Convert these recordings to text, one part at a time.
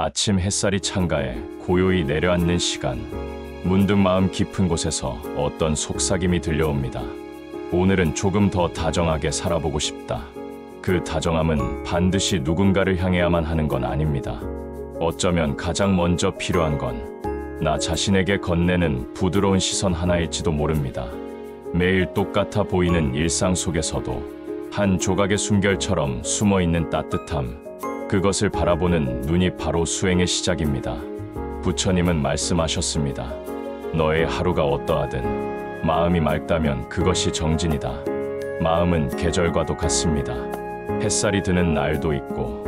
아침 햇살이 창가에 고요히 내려앉는 시간, 문득 마음 깊은 곳에서 어떤 속삭임이 들려옵니다. 오늘은 조금 더 다정하게 살아보고 싶다. 그 다정함은 반드시 누군가를 향해야만 하는 건 아닙니다. 어쩌면 가장 먼저 필요한 건 나 자신에게 건네는 부드러운 시선 하나일지도 모릅니다. 매일 똑같아 보이는 일상 속에서도 한 조각의 숨결처럼 숨어있는 따뜻함, 그것을 바라보는 눈이 바로 수행의 시작입니다. 부처님은 말씀하셨습니다. 너의 하루가 어떠하든 마음이 맑다면 그것이 정진이다. 마음은 계절과도 같습니다. 햇살이 드는 날도 있고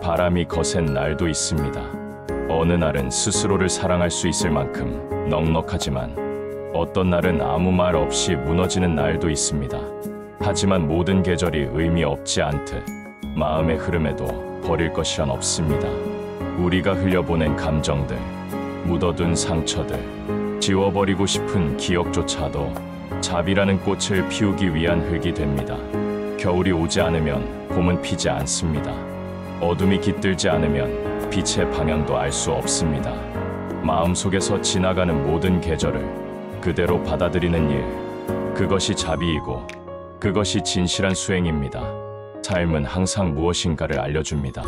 바람이 거센 날도 있습니다. 어느 날은 스스로를 사랑할 수 있을 만큼 넉넉하지만 어떤 날은 아무 말 없이 무너지는 날도 있습니다. 하지만 모든 계절이 의미 없지 않듯 마음의 흐름에도 버릴 것이란 없습니다. 우리가 흘려보낸 감정들, 묻어둔 상처들, 지워버리고 싶은 기억조차도 자비라는 꽃을 피우기 위한 흙이 됩니다. 겨울이 오지 않으면 봄은 피지 않습니다. 어둠이 깃들지 않으면 빛의 방향도 알 수 없습니다. 마음속에서 지나가는 모든 계절을 그대로 받아들이는 일, 그것이 자비이고 그것이 진실한 수행입니다. 삶은 항상 무엇인가를 알려줍니다.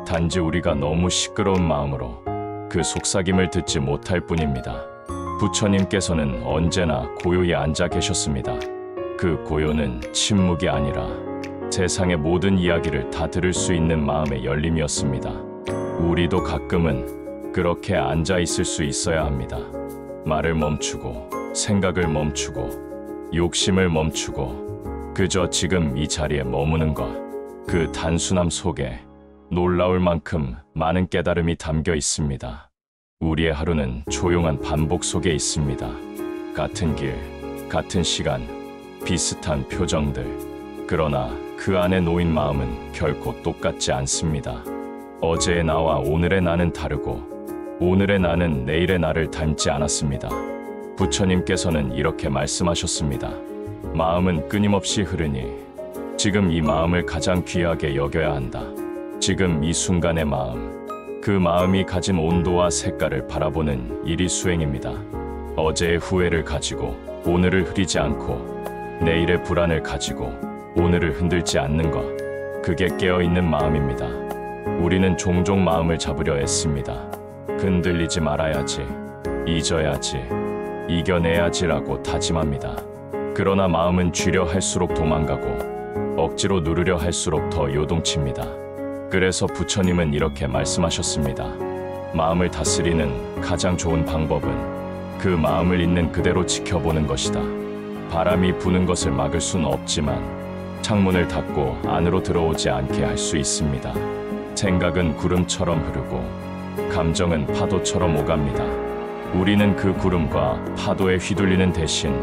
단지 우리가 너무 시끄러운 마음으로 그 속삭임을 듣지 못할 뿐입니다. 부처님께서는 언제나 고요히 앉아 계셨습니다. 그 고요는 침묵이 아니라 세상의 모든 이야기를 다 들을 수 있는 마음의 열림이었습니다. 우리도 가끔은 그렇게 앉아 있을 수 있어야 합니다. 말을 멈추고, 생각을 멈추고, 욕심을 멈추고, 그저 지금 이 자리에 머무는 것, 그 단순함 속에 놀라울 만큼 많은 깨달음이 담겨 있습니다. 우리의 하루는 조용한 반복 속에 있습니다. 같은 길, 같은 시간, 비슷한 표정들. 그러나 그 안에 놓인 마음은 결코 똑같지 않습니다. 어제의 나와 오늘의 나는 다르고 오늘의 나는 내일의 나를 닮지 않았습니다. 부처님께서는 이렇게 말씀하셨습니다. 마음은 끊임없이 흐르니 지금 이 마음을 가장 귀하게 여겨야 한다. 지금 이 순간의 마음, 그 마음이 가진 온도와 색깔을 바라보는 일이 수행입니다. 어제의 후회를 가지고 오늘을 흐리지 않고 내일의 불안을 가지고 오늘을 흔들지 않는 것, 그게 깨어있는 마음입니다. 우리는 종종 마음을 잡으려 애씁니다. 흔들리지 말아야지, 잊어야지, 이겨내야지라고 다짐합니다. 그러나 마음은 쥐려 할수록 도망가고 억지로 누르려 할수록 더 요동칩니다. 그래서 부처님은 이렇게 말씀하셨습니다. 마음을 다스리는 가장 좋은 방법은 그 마음을 있는 그대로 지켜보는 것이다. 바람이 부는 것을 막을 수는 없지만 창문을 닫고 안으로 들어오지 않게 할 수 있습니다. 생각은 구름처럼 흐르고 감정은 파도처럼 오갑니다. 우리는 그 구름과 파도에 휘둘리는 대신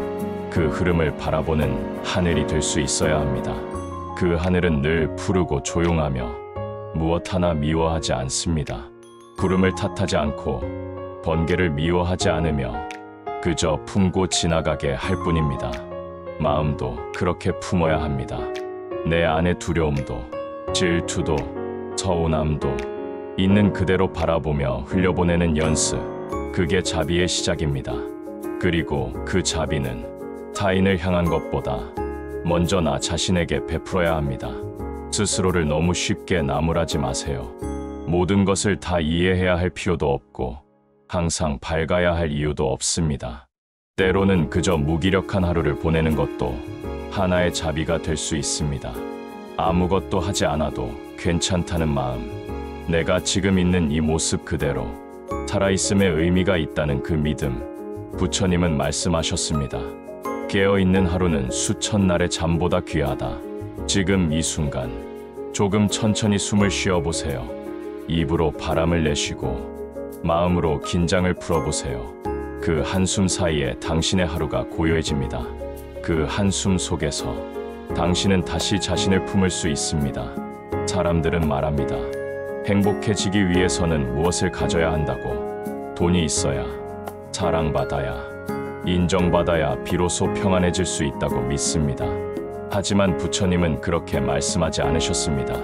그 흐름을 바라보는 하늘이 될 수 있어야 합니다. 그 하늘은 늘 푸르고 조용하며 무엇 하나 미워하지 않습니다. 구름을 탓하지 않고 번개를 미워하지 않으며 그저 품고 지나가게 할 뿐입니다. 마음도 그렇게 품어야 합니다. 내 안의 두려움도, 질투도, 서운함도 있는 그대로 바라보며 흘려보내는 연습, 그게 자비의 시작입니다. 그리고 그 자비는 타인을 향한 것보다 먼저 나 자신에게 베풀어야 합니다. 스스로를 너무 쉽게 나무라지 마세요. 모든 것을 다 이해해야 할 필요도 없고 항상 밝아야 할 이유도 없습니다. 때로는 그저 무기력한 하루를 보내는 것도 하나의 자비가 될 수 있습니다. 아무것도 하지 않아도 괜찮다는 마음, 내가 지금 있는 이 모습 그대로 살아있음에 의미가 있다는 그 믿음, 부처님은 말씀하셨습니다. 깨어있는 하루는 수천 날의 잠보다 귀하다. 지금 이 순간 조금 천천히 숨을 쉬어보세요. 입으로 바람을 내쉬고 마음으로 긴장을 풀어보세요. 그 한숨 사이에 당신의 하루가 고요해집니다. 그 한숨 속에서 당신은 다시 자신을 품을 수 있습니다. 사람들은 말합니다. 행복해지기 위해서는 무엇을 가져야 한다고. 돈이 있어야, 사랑받아야, 인정받아야 비로소 평안해질 수 있다고 믿습니다. 하지만 부처님은 그렇게 말씀하지 않으셨습니다.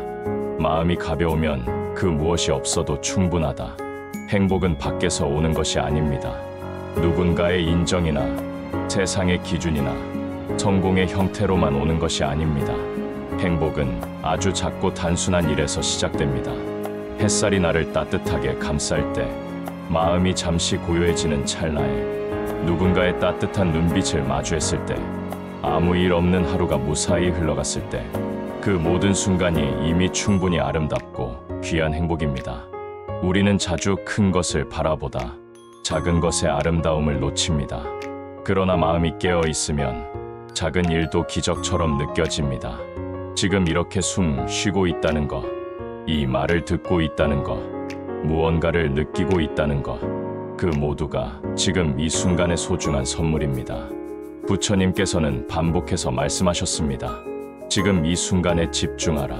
마음이 가벼우면 그 무엇이 없어도 충분하다. 행복은 밖에서 오는 것이 아닙니다. 누군가의 인정이나 세상의 기준이나 성공의 형태로만 오는 것이 아닙니다. 행복은 아주 작고 단순한 일에서 시작됩니다. 햇살이 나를 따뜻하게 감쌀 때, 마음이 잠시 고요해지는 찰나에, 누군가의 따뜻한 눈빛을 마주했을 때, 아무 일 없는 하루가 무사히 흘러갔을 때, 그 모든 순간이 이미 충분히 아름답고 귀한 행복입니다. 우리는 자주 큰 것을 바라보다 작은 것의 아름다움을 놓칩니다. 그러나 마음이 깨어 있으면 작은 일도 기적처럼 느껴집니다. 지금 이렇게 숨 쉬고 있다는 것, 이 말을 듣고 있다는 것, 무언가를 느끼고 있다는 것, 그 모두가 지금 이 순간의 소중한 선물입니다. 부처님께서는 반복해서 말씀하셨습니다. 지금 이 순간에 집중하라.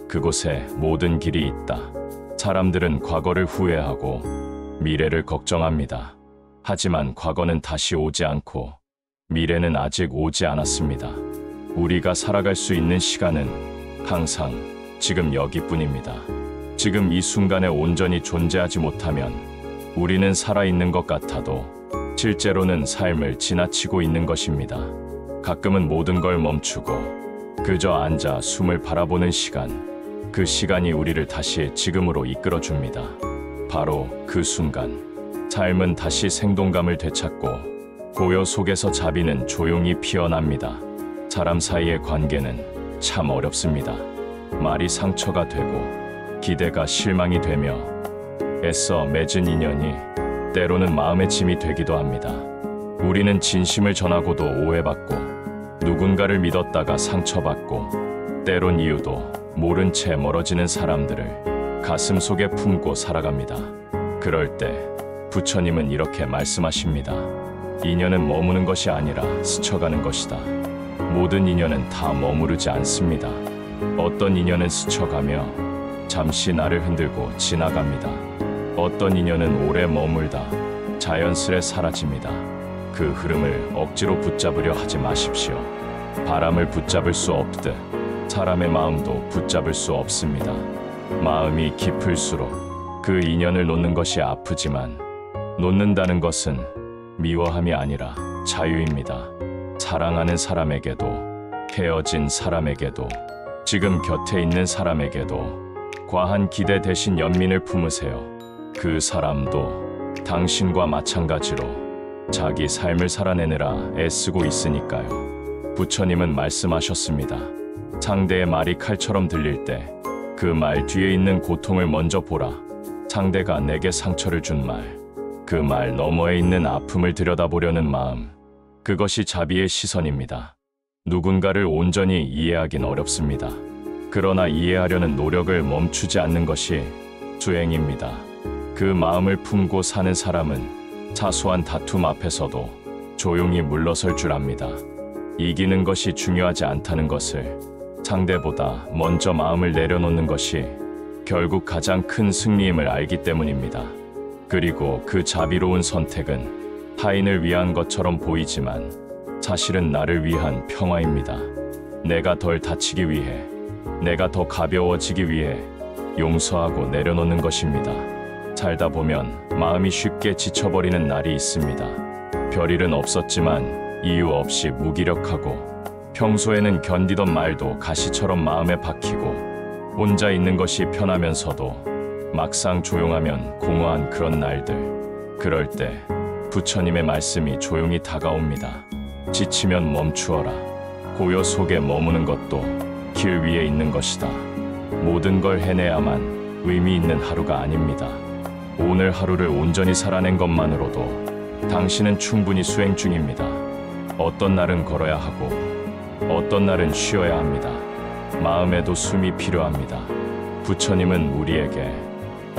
그곳에 모든 길이 있다. 사람들은 과거를 후회하고 미래를 걱정합니다. 하지만 과거는 다시 오지 않고 미래는 아직 오지 않았습니다. 우리가 살아갈 수 있는 시간은 항상 지금 여기뿐입니다. 지금 이 순간에 온전히 존재하지 못하면 우리는 살아있는 것 같아도 실제로는 삶을 지나치고 있는 것입니다. 가끔은 모든 걸 멈추고 그저 앉아 숨을 바라보는 시간, 그 시간이 우리를 다시 지금으로 이끌어줍니다. 바로 그 순간, 삶은 다시 생동감을 되찾고 고요 속에서 자비는 조용히 피어납니다. 사람 사이의 관계는 참 어렵습니다. 말이 상처가 되고 기대가 실망이 되며 애써 맺은 인연이 때로는 마음의 짐이 되기도 합니다. 우리는 진심을 전하고도 오해받고 누군가를 믿었다가 상처받고 때론 이유도 모른 채 멀어지는 사람들을 가슴 속에 품고 살아갑니다. 그럴 때 부처님은 이렇게 말씀하십니다. 인연은 머무는 것이 아니라 스쳐가는 것이다. 모든 인연은 다 머무르지 않습니다. 어떤 인연은 스쳐가며 잠시 나를 흔들고 지나갑니다. 어떤 인연은 오래 머물다 자연스레 사라집니다. 그 흐름을 억지로 붙잡으려 하지 마십시오. 바람을 붙잡을 수 없듯 사람의 마음도 붙잡을 수 없습니다. 마음이 깊을수록 그 인연을 놓는 것이 아프지만 놓는다는 것은 미워함이 아니라 자유입니다. 사랑하는 사람에게도 헤어진 사람에게도 지금 곁에 있는 사람에게도 과한 기대 대신 연민을 품으세요. 그 사람도 당신과 마찬가지로 자기 삶을 살아내느라 애쓰고 있으니까요. 부처님은 말씀하셨습니다. 상대의 말이 칼처럼 들릴 때 그 말 뒤에 있는 고통을 먼저 보라. 상대가 내게 상처를 준 말, 그 말 너머에 있는 아픔을 들여다보려는 마음, 그것이 자비의 시선입니다. 누군가를 온전히 이해하긴 어렵습니다. 그러나 이해하려는 노력을 멈추지 않는 것이 수행입니다. 그 마음을 품고 사는 사람은 사소한 다툼 앞에서도 조용히 물러설 줄 압니다. 이기는 것이 중요하지 않다는 것을, 상대보다 먼저 마음을 내려놓는 것이 결국 가장 큰 승리임을 알기 때문입니다. 그리고 그 자비로운 선택은 타인을 위한 것처럼 보이지만 사실은 나를 위한 평화입니다. 내가 덜 다치기 위해, 내가 더 가벼워지기 위해 용서하고 내려놓는 것입니다. 살다 보면 마음이 쉽게 지쳐버리는 날이 있습니다. 별일은 없었지만 이유 없이 무기력하고 평소에는 견디던 말도 가시처럼 마음에 박히고 혼자 있는 것이 편하면서도 막상 조용하면 공허한 그런 날들. 그럴 때 부처님의 말씀이 조용히 다가옵니다. 지치면 멈추어라. 고요 속에 머무는 것도 길 위에 있는 것이다. 모든 걸 해내야만 의미 있는 하루가 아닙니다. 오늘 하루를 온전히 살아낸 것만으로도 당신은 충분히 수행 중입니다. 어떤 날은 걸어야 하고 어떤 날은 쉬어야 합니다. 마음에도 숨이 필요합니다. 부처님은 우리에게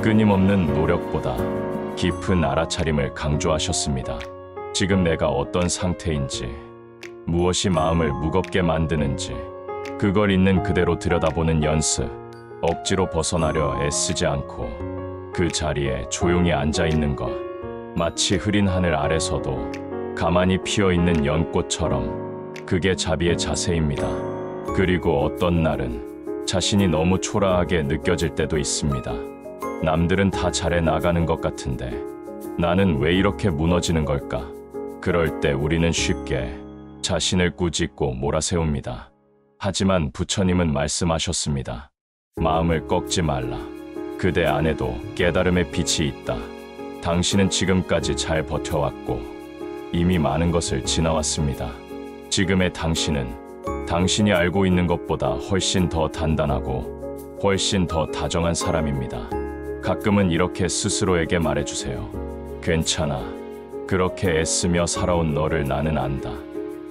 끊임없는 노력보다 깊은 알아차림을 강조하셨습니다. 지금 내가 어떤 상태인지, 무엇이 마음을 무겁게 만드는지, 그걸 있는 그대로 들여다보는 연습. 억지로 벗어나려 애쓰지 않고 그 자리에 조용히 앉아 있는 것. 마치 흐린 하늘 아래서도 가만히 피어있는 연꽃처럼 그게 자비의 자세입니다. 그리고 어떤 날은 자신이 너무 초라하게 느껴질 때도 있습니다. 남들은 다 잘해 나가는 것 같은데 나는 왜 이렇게 무너지는 걸까? 그럴 때 우리는 쉽게 자신을 꾸짖고 몰아세웁니다. 하지만 부처님은 말씀하셨습니다. 마음을 꺾지 말라. 그대 안에도 깨달음의 빛이 있다. 당신은 지금까지 잘 버텨왔고 이미 많은 것을 지나왔습니다. 지금의 당신은 당신이 알고 있는 것보다 훨씬 더 단단하고 훨씬 더 다정한 사람입니다. 가끔은 이렇게 스스로에게 말해주세요. 괜찮아. 그렇게 애쓰며 살아온 너를 나는 안다.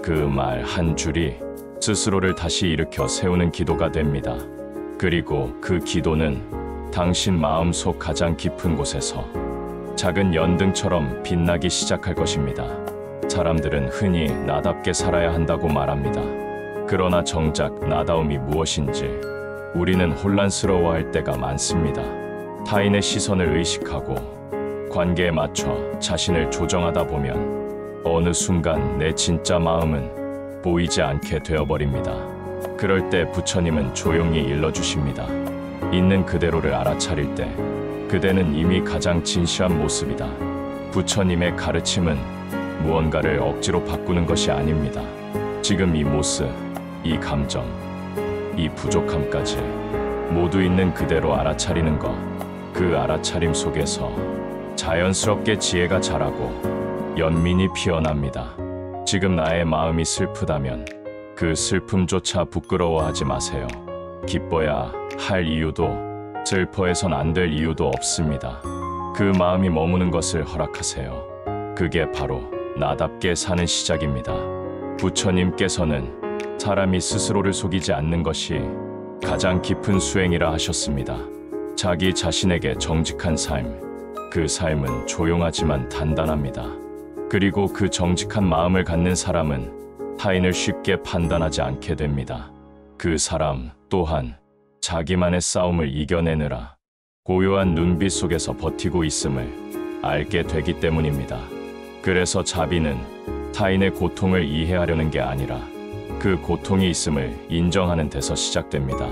그 말 한 줄이 스스로를 다시 일으켜 세우는 기도가 됩니다. 그리고 그 기도는 당신 마음속 가장 깊은 곳에서 작은 연등처럼 빛나기 시작할 것입니다. 사람들은 흔히 나답게 살아야 한다고 말합니다. 그러나 정작 나다움이 무엇인지 우리는 혼란스러워할 때가 많습니다. 타인의 시선을 의식하고 관계에 맞춰 자신을 조정하다 보면 어느 순간 내 진짜 마음은 보이지 않게 되어버립니다. 그럴 때 부처님은 조용히 일러주십니다. 있는 그대로를 알아차릴 때 그대는 이미 가장 진실한 모습이다. 부처님의 가르침은 무언가를 억지로 바꾸는 것이 아닙니다. 지금 이 모습, 이 감정, 이 부족함까지 모두 있는 그대로 알아차리는 것, 그 알아차림 속에서 자연스럽게 지혜가 자라고 연민이 피어납니다. 지금 나의 마음이 슬프다면 그 슬픔조차 부끄러워하지 마세요. 기뻐야 할 이유도 슬퍼해선 안 될 이유도 없습니다. 그 마음이 머무는 것을 허락하세요. 그게 바로 나답게 사는 시작입니다. 부처님께서는 사람이 스스로를 속이지 않는 것이 가장 깊은 수행이라 하셨습니다. 자기 자신에게 정직한 삶, 그 삶은 조용하지만 단단합니다. 그리고 그 정직한 마음을 갖는 사람은 타인을 쉽게 판단하지 않게 됩니다. 그 사람 또한 자기만의 싸움을 이겨내느라 고요한 눈빛 속에서 버티고 있음을 알게 되기 때문입니다. 그래서 자비는 타인의 고통을 이해하려는 게 아니라 그 고통이 있음을 인정하는 데서 시작됩니다.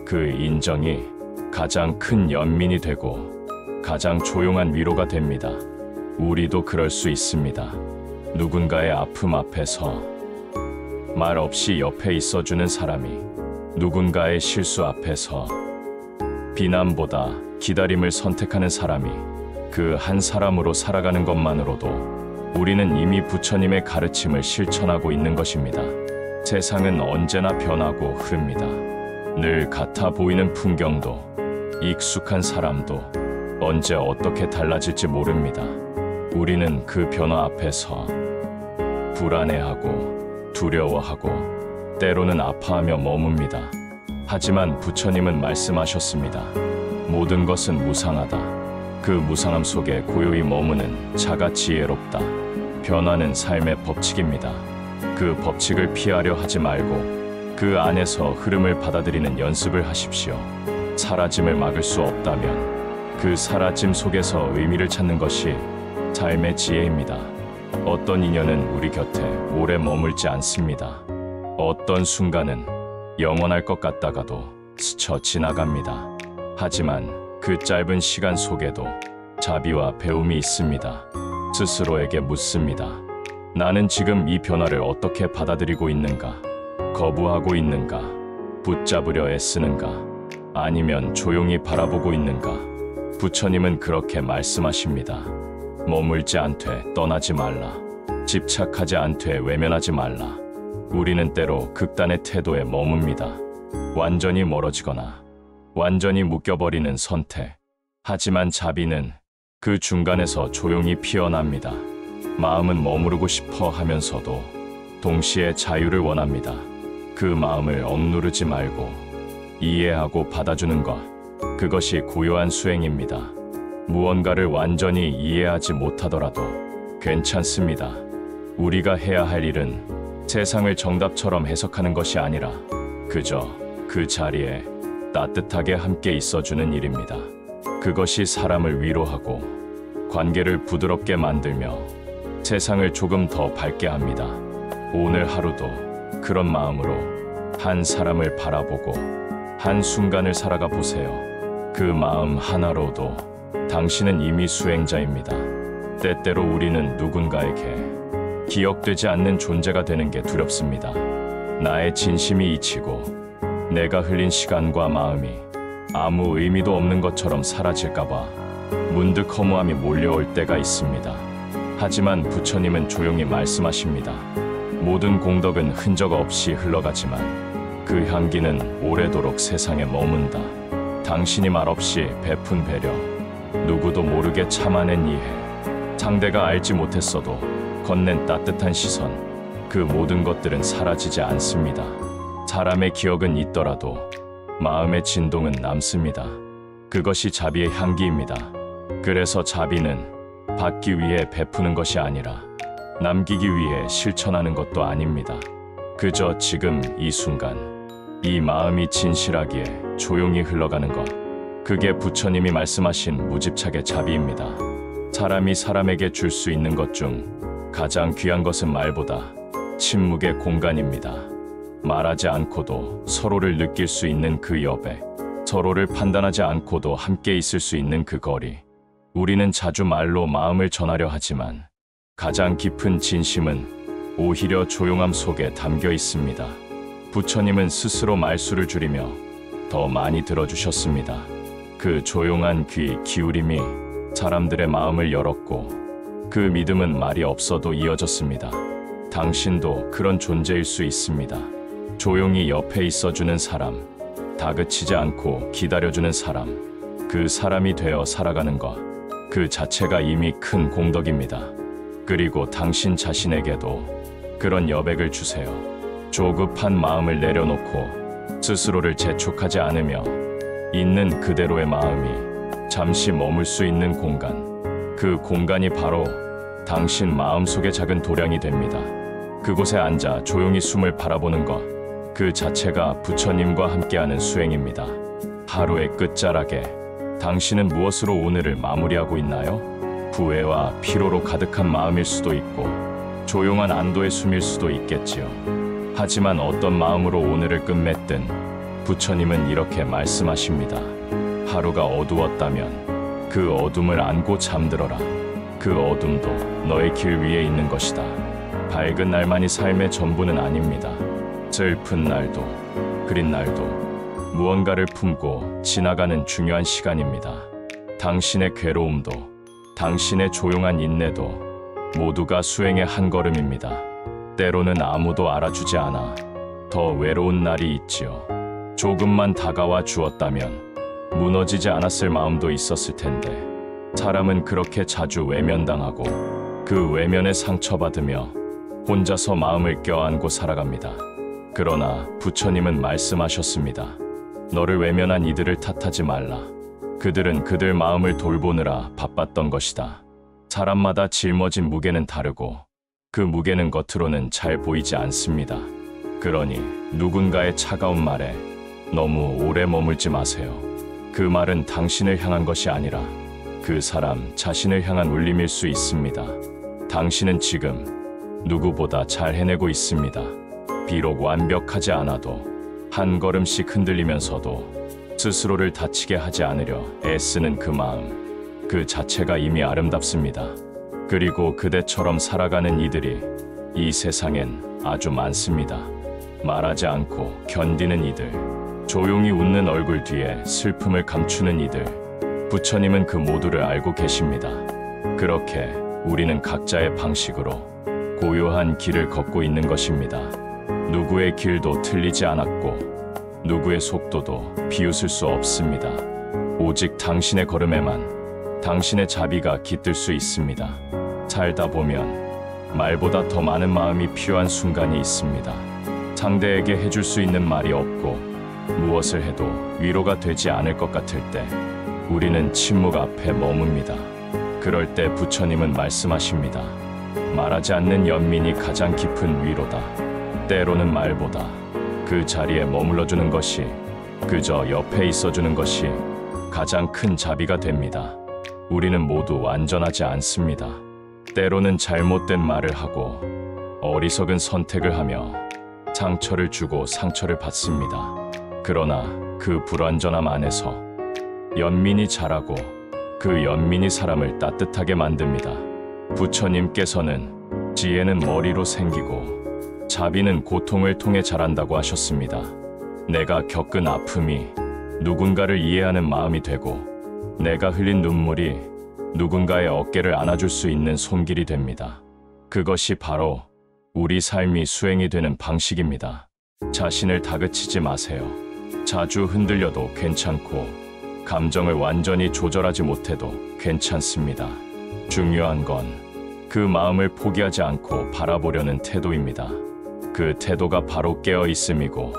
그 인정이 가장 큰 연민이 되고 가장 조용한 위로가 됩니다. 우리도 그럴 수 있습니다. 누군가의 아픔 앞에서 말 없이 옆에 있어주는 사람이 누군가의 실수 앞에서 비난보다 기다림을 선택하는 사람이 그 한 사람으로 살아가는 것만으로도 우리는 이미 부처님의 가르침을 실천하고 있는 것입니다. 세상은 언제나 변하고 흐릅니다. 늘 같아 보이는 풍경도 익숙한 사람도 언제 어떻게 달라질지 모릅니다. 우리는 그 변화 앞에서 불안해하고 두려워하고 때로는 아파하며 머뭅니다. 하지만 부처님은 말씀하셨습니다. 모든 것은 무상하다. 그 무상함 속에 고요히 머무는 자가 지혜롭다. 변화는 삶의 법칙입니다. 그 법칙을 피하려 하지 말고 그 안에서 흐름을 받아들이는 연습을 하십시오. 사라짐을 막을 수 없다면 그 사라짐 속에서 의미를 찾는 것이 삶의 지혜입니다. 어떤 인연은 우리 곁에 오래 머물지 않습니다. 어떤 순간은 영원할 것 같다가도 스쳐 지나갑니다. 하지만 그 짧은 시간 속에도 자비와 배움이 있습니다. 스스로에게 묻습니다. 나는 지금 이 변화를 어떻게 받아들이고 있는가? 거부하고 있는가? 붙잡으려 애쓰는가? 아니면 조용히 바라보고 있는가? 부처님은 그렇게 말씀하십니다. 머물지 않되 떠나지 말라. 집착하지 않되 외면하지 말라. 우리는 때로 극단의 태도에 머뭅니다. 완전히 멀어지거나 완전히 묶여버리는 선택. 하지만 자비는 그 중간에서 조용히 피어납니다. 마음은 머무르고 싶어 하면서도 동시에 자유를 원합니다. 그 마음을 억누르지 말고 이해하고 받아주는 것, 그것이 고요한 수행입니다. 무언가를 완전히 이해하지 못하더라도 괜찮습니다. 우리가 해야 할 일은 세상을 정답처럼 해석하는 것이 아니라 그저 그 자리에 따뜻하게 함께 있어주는 일입니다. 그것이 사람을 위로하고 관계를 부드럽게 만들며 세상을 조금 더 밝게 합니다. 오늘 하루도 그런 마음으로 한 사람을 바라보고 한 순간을 살아가 보세요. 그 마음 하나로도 당신은 이미 수행자입니다. 때때로 우리는 누군가에게 기억되지 않는 존재가 되는 게 두렵습니다. 나의 진심이 잊히고 내가 흘린 시간과 마음이 아무 의미도 없는 것처럼 사라질까봐 문득 허무함이 몰려올 때가 있습니다. 하지만 부처님은 조용히 말씀하십니다. 모든 공덕은 흔적 없이 흘러가지만 그 향기는 오래도록 세상에 머문다. 당신이 말없이 베푼 배려, 누구도 모르게 참아낸 이해, 상대가 알지 못했어도 건넨 따뜻한 시선, 그 모든 것들은 사라지지 않습니다. 사람의 기억은 있더라도 마음의 진동은 남습니다. 그것이 자비의 향기입니다. 그래서 자비는 받기 위해 베푸는 것이 아니라 남기기 위해 실천하는 것도 아닙니다. 그저 지금 이 순간, 이 마음이 진실하기에 조용히 흘러가는 것, 그게 부처님이 말씀하신 무집착의 자비입니다. 사람이 사람에게 줄 수 있는 것 중 가장 귀한 것은 말보다 침묵의 공간입니다. 말하지 않고도 서로를 느낄 수 있는 그 여백, 서로를 판단하지 않고도 함께 있을 수 있는 그 거리. 우리는 자주 말로 마음을 전하려 하지만 가장 깊은 진심은 오히려 조용함 속에 담겨 있습니다. 부처님은 스스로 말수를 줄이며 더 많이 들어주셨습니다. 그 조용한 귀 기울임이 사람들의 마음을 열었고 그 믿음은 말이 없어도 이어졌습니다. 당신도 그런 존재일 수 있습니다. 조용히 옆에 있어주는 사람, 다그치지 않고 기다려주는 사람, 그 사람이 되어 살아가는 것, 그 자체가 이미 큰 공덕입니다. 그리고 당신 자신에게도 그런 여백을 주세요. 조급한 마음을 내려놓고 스스로를 재촉하지 않으며 있는 그대로의 마음이 잠시 머물 수 있는 공간, 그 공간이 바로 당신 마음속의 작은 도량이 됩니다. 그곳에 앉아 조용히 숨을 바라보는 것, 그 자체가 부처님과 함께하는 수행입니다. 하루의 끝자락에 당신은 무엇으로 오늘을 마무리하고 있나요? 후회와 피로로 가득한 마음일 수도 있고 조용한 안도의 숨일 수도 있겠지요. 하지만 어떤 마음으로 오늘을 끝맺든 부처님은 이렇게 말씀하십니다. 하루가 어두웠다면 그 어둠을 안고 잠들어라. 그 어둠도 너의 길 위에 있는 것이다. 밝은 날만이 삶의 전부는 아닙니다. 슬픈 날도, 그린 날도 무언가를 품고 지나가는 중요한 시간입니다. 당신의 괴로움도, 당신의 조용한 인내도 모두가 수행의 한 걸음입니다. 때로는 아무도 알아주지 않아 더 외로운 날이 있지요. 조금만 다가와 주었다면 무너지지 않았을 마음도 있었을 텐데 사람은 그렇게 자주 외면당하고 그 외면에 상처받으며 혼자서 마음을 껴안고 살아갑니다. 그러나 부처님은 말씀하셨습니다. 너를 외면한 이들을 탓하지 말라. 그들은 그들 마음을 돌보느라 바빴던 것이다. 사람마다 짊어진 무게는 다르고 그 무게는 겉으로는 잘 보이지 않습니다. 그러니 누군가의 차가운 말에 너무 오래 머물지 마세요. 그 말은 당신을 향한 것이 아니라 그 사람 자신을 향한 울림일 수 있습니다. 당신은 지금 누구보다 잘 해내고 있습니다. 비록 완벽하지 않아도 한 걸음씩 흔들리면서도 스스로를 다치게 하지 않으려 애쓰는 그 마음, 그 자체가 이미 아름답습니다. 그리고 그대처럼 살아가는 이들이 이 세상엔 아주 많습니다. 말하지 않고 견디는 이들, 조용히 웃는 얼굴 뒤에 슬픔을 감추는 이들, 부처님은 그 모두를 알고 계십니다. 그렇게 우리는 각자의 방식으로 고요한 길을 걷고 있는 것입니다. 누구의 길도 틀리지 않았고 누구의 속도도 비웃을 수 없습니다. 오직 당신의 걸음에만 당신의 자비가 깃들 수 있습니다. 살다 보면 말보다 더 많은 마음이 필요한 순간이 있습니다. 상대에게 해줄 수 있는 말이 없고 무엇을 해도 위로가 되지 않을 것 같을 때 우리는 침묵 앞에 머뭅니다. 그럴 때 부처님은 말씀하십니다. 말하지 않는 연민이 가장 깊은 위로다. 때로는 말보다 그 자리에 머물러주는 것이, 그저 옆에 있어주는 것이 가장 큰 자비가 됩니다. 우리는 모두 완전하지 않습니다. 때로는 잘못된 말을 하고 어리석은 선택을 하며 상처를 주고 상처를 받습니다. 그러나 그 불완전함 안에서 연민이 자라고 그 연민이 사람을 따뜻하게 만듭니다. 부처님께서는 지혜는 머리로 생기고 자비는 고통을 통해 자란다고 하셨습니다. 내가 겪은 아픔이 누군가를 이해하는 마음이 되고 내가 흘린 눈물이 누군가의 어깨를 안아줄 수 있는 손길이 됩니다. 그것이 바로 우리 삶이 수행이 되는 방식입니다. 자신을 다그치지 마세요. 자주 흔들려도 괜찮고 감정을 완전히 조절하지 못해도 괜찮습니다. 중요한 건 그 마음을 포기하지 않고 바라보려는 태도입니다. 그 태도가 바로 깨어있음이고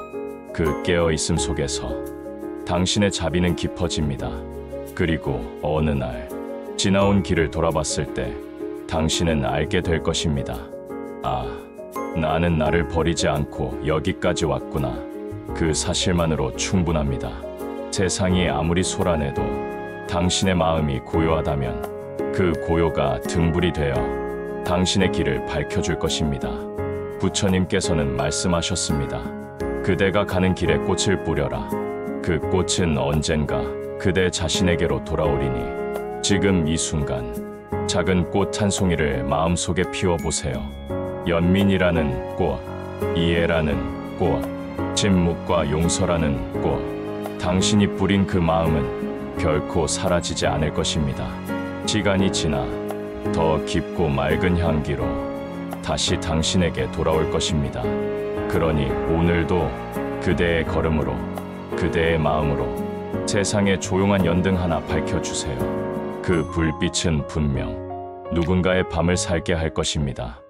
그 깨어있음 속에서 당신의 자비는 깊어집니다. 그리고 어느 날 지나온 길을 돌아봤을 때 당신은 알게 될 것입니다. 아, 나는 나를 버리지 않고 여기까지 왔구나. 그 사실만으로 충분합니다. 세상이 아무리 소란해도 당신의 마음이 고요하다면 그 고요가 등불이 되어 당신의 길을 밝혀줄 것입니다. 부처님께서는 말씀하셨습니다. 그대가 가는 길에 꽃을 뿌려라. 그 꽃은 언젠가 그대 자신에게로 돌아오리니 지금 이 순간 작은 꽃 한 송이를 마음속에 피워보세요. 연민이라는 꽃, 이해라는 꽃, 침묵과 용서라는 꽃, 당신이 뿌린 그 마음은 결코 사라지지 않을 것입니다. 시간이 지나 더 깊고 맑은 향기로 다시 당신에게 돌아올 것입니다. 그러니 오늘도 그대의 걸음으로, 그대의 마음으로 세상의 조용한 연등 하나 밝혀주세요. 그 불빛은 분명 누군가의 밤을 살게 할 것입니다.